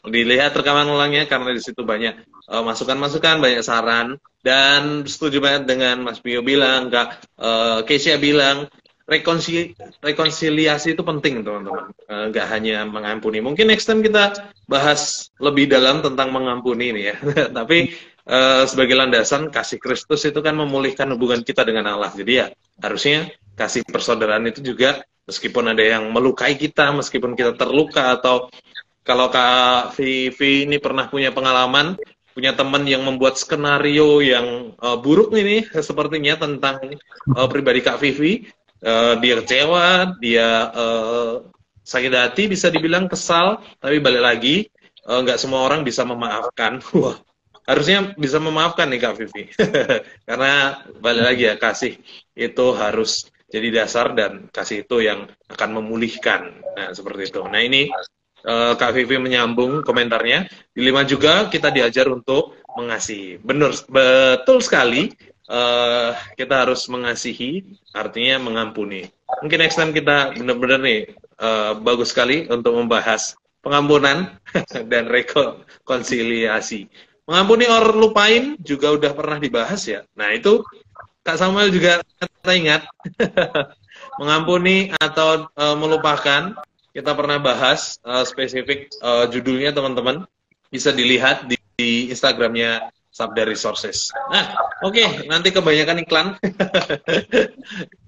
Dilihat rekaman ulangnya karena di situ banyak masukan-masukan, banyak saran, dan setuju banget dengan Mas Bio bilang, Kak Keisha bilang, rekonsiliasi itu penting teman-teman, nggak hanya mengampuni. Mungkin next time kita bahas lebih dalam tentang mengampuni ini ya. Tapi sebagai landasan kasih Kristus itu kan memulihkan hubungan kita dengan Allah. Jadi ya harusnya kasih persaudaraan itu juga meskipun ada yang melukai kita, meskipun kita terluka, atau kalau Kak Vivi ini pernah punya pengalaman, punya teman yang membuat skenario yang buruk ini sepertinya tentang pribadi Kak Vivi. Dia kecewa, dia sakit hati, bisa dibilang kesal, tapi balik lagi, nggak semua orang bisa memaafkan. Wah, harusnya bisa memaafkan nih Kak Vivi. Karena balik lagi ya, kasih itu harus jadi dasar dan kasih itu yang akan memulihkan. Nah, seperti itu. Nah, ini Kak Vivi menyambung komentarnya. Di 5 juga kita diajar untuk mengasihi. Benar, betul sekali. Kita harus mengasihi, artinya mengampuni. Mungkin next time kita benar-benar nih bagus sekali untuk membahas pengampunan dan rekonsiliasi. Mengampuni or lupain juga udah pernah dibahas ya. Nah itu Kak Samuel juga kita ingat. Mengampuni atau melupakan, kita pernah bahas spesifik judulnya teman-teman bisa dilihat di Instagramnya Sabda Resources. Nah, oke, nanti kebanyakan iklan.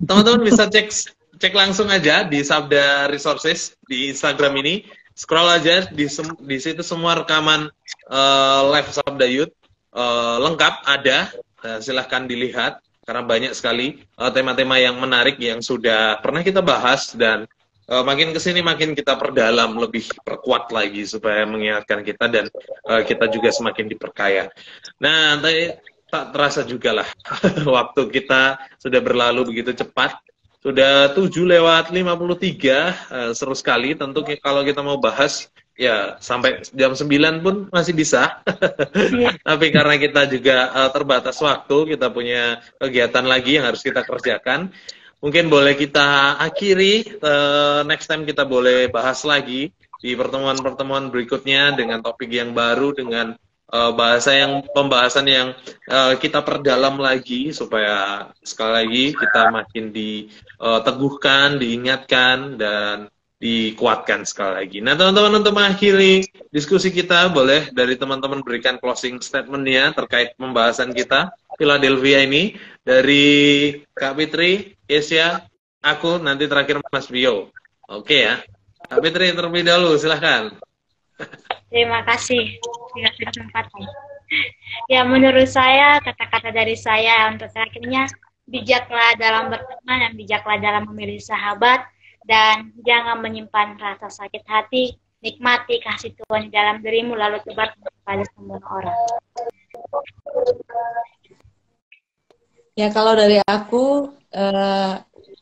Teman-teman bisa cek langsung aja di Sabda Resources di Instagram ini. Scroll aja di situ semua rekaman live Sabda Youth lengkap ada. Silahkan dilihat karena banyak sekali tema-tema yang menarik yang sudah pernah kita bahas dan makin kesini makin kita perdalam, lebih perkuat lagi supaya mengingatkan kita dan kita juga semakin diperkaya. Nah, tak terasa juga lah waktu kita sudah berlalu begitu cepat. Sudah 7:53, seru sekali. Tentu kalau kita mau bahas ya sampai jam 9 pun masih bisa. Tapi karena kita juga terbatas waktu, kita punya kegiatan lagi yang harus kita kerjakan. Mungkin boleh kita akhiri, next time kita boleh bahas lagi di pertemuan-pertemuan berikutnya dengan topik yang baru, dengan pembahasan yang kita perdalam lagi supaya sekali lagi kita makin diteguhkan, diingatkan, dan dikuatkan sekali lagi. Nah teman-teman, untuk mengakhiri diskusi kita, boleh dari teman-teman berikan closing statement-nya terkait pembahasan kita Philadelphia ini, dari Kak Fitri, Kesia, aku, nanti terakhir Mas Bio. Oke ya, Kak Fitri terlebih dahulu, silahkan. Terima kasih dikasih kesempatan. Ya, menurut saya, kata-kata dari saya untuk terakhirnya, bijaklah dalam berteman dan bijaklah dalam memilih sahabat, dan jangan menyimpan rasa sakit hati, nikmati kasih Tuhan di dalam dirimu, lalu tebar kepada semua orang. Ya kalau dari aku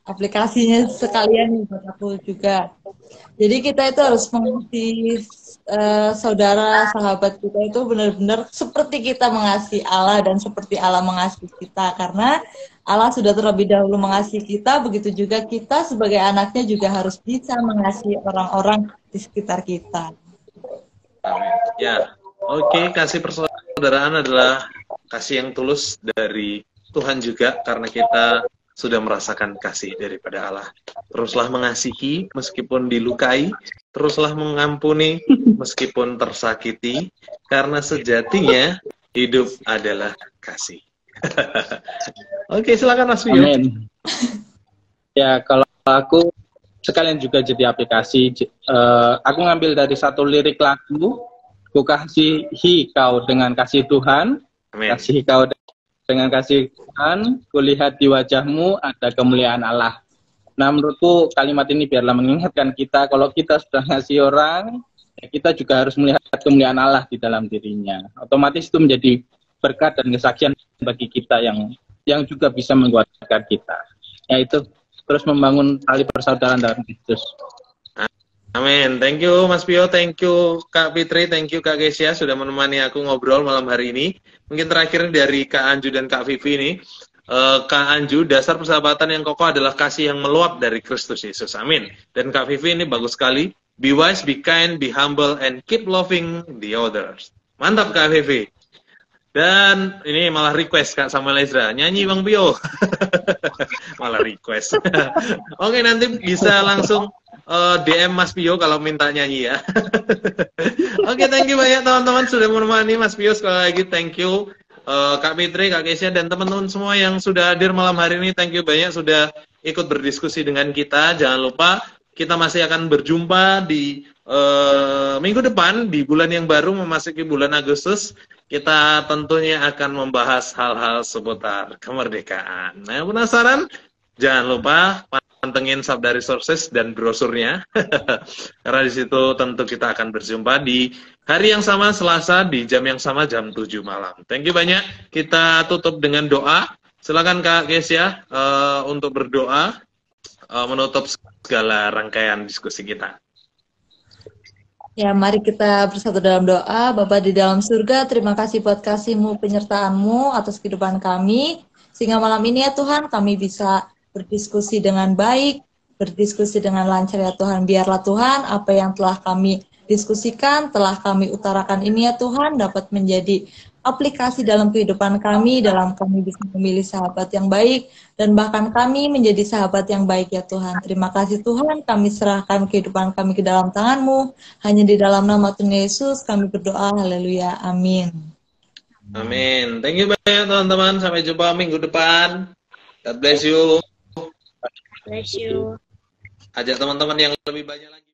aplikasinya sekalian buat aku juga. Jadi kita itu harus mengasihi saudara, sahabat kita itu benar-benar seperti kita mengasihi Allah dan seperti Allah mengasihi kita. Karena Allah sudah terlebih dahulu mengasihi kita, begitu juga kita sebagai anaknya juga harus bisa mengasihi orang-orang di sekitar kita. Ya, oke, kasih persaudaraan adalah kasih yang tulus dari Tuhan juga, karena kita sudah merasakan kasih daripada Allah. Teruslah mengasihi meskipun dilukai, teruslah mengampuni meskipun tersakiti, karena sejatinya hidup adalah kasih. Oke, silakan Mas Vio. Amin. Ya, kalau aku sekalian juga jadi aplikasi, aku ngambil dari satu lirik lagu, ku kasihi kau dengan kasih Tuhan, Amin. kasihi kau dengan kasih Tuhan, kulihat di wajahmu ada kemuliaan Allah. Nah, menurutku kalimat ini biarlah mengingatkan kita kalau kita sudah ngasih orang, ya kita juga harus melihat kemuliaan Allah di dalam dirinya. Otomatis itu menjadi berkat dan kesaksian bagi kita yang juga bisa menguatkan kita. Yaitu terus membangun tali persaudaraan dalam Kristus. Amin. Thank you Mas Pio, thank you Kak Fitri, thank you Kak Gesia sudah menemani aku ngobrol malam hari ini. Mungkin terakhir dari Kak Anju dan Kak Vivi ini. Kak Anju, dasar persahabatan yang kokoh adalah kasih yang meluap dari Kristus Yesus. Amin. Dan Kak Vivi ini bagus sekali. Be wise, be kind, be humble, and keep loving the others. Mantap Kak Vivi. Dan ini malah request Kak Samuel Ezra, nyanyi Bang Pio. Malah request. Oke, nanti bisa langsung DM Mas Pio kalau minta nyanyi ya. Oke, thank you banyak teman-teman sudah menemani Mas Pio, sekali lagi thank you. Kak Fitri, Kak Kesia, dan teman-teman semua yang sudah hadir malam hari ini, thank you banyak sudah ikut berdiskusi dengan kita. Jangan lupa kita masih akan berjumpa di minggu depan di bulan yang baru memasuki bulan Agustus. Kita tentunya akan membahas hal-hal seputar kemerdekaan. Nah, penasaran? Jangan lupa pantengin Sabda Resources dan brosurnya. Karena di situ tentu kita akan berjumpa di hari yang sama, Selasa, di jam yang sama, jam 7 malam. Thank you banyak. Kita tutup dengan doa. Silakan Kak Kesia untuk berdoa menutup segala rangkaian diskusi kita. Ya, mari kita bersatu dalam doa. Bapa di dalam surga, terima kasih buat kasih-Mu, penyertaan-Mu atas kehidupan kami. Sehingga malam ini ya Tuhan, kami bisa berdiskusi dengan baik, berdiskusi dengan lancar ya Tuhan. Biarlah Tuhan, apa yang telah kami diskusikan, telah kami utarakan ini ya Tuhan, dapat menjadi aplikasi dalam kehidupan kami, dalam kami bisa memilih sahabat yang baik, dan bahkan kami menjadi sahabat yang baik ya Tuhan. Terima kasih Tuhan, kami serahkan kehidupan kami ke dalam tangan-Mu, hanya di dalam nama Tuhan Yesus kami berdoa, haleluya, amin. Amin. Thank you banyak teman-teman, sampai jumpa minggu depan. God bless you. Bless you. Ajak teman-teman yang lebih banyak lagi.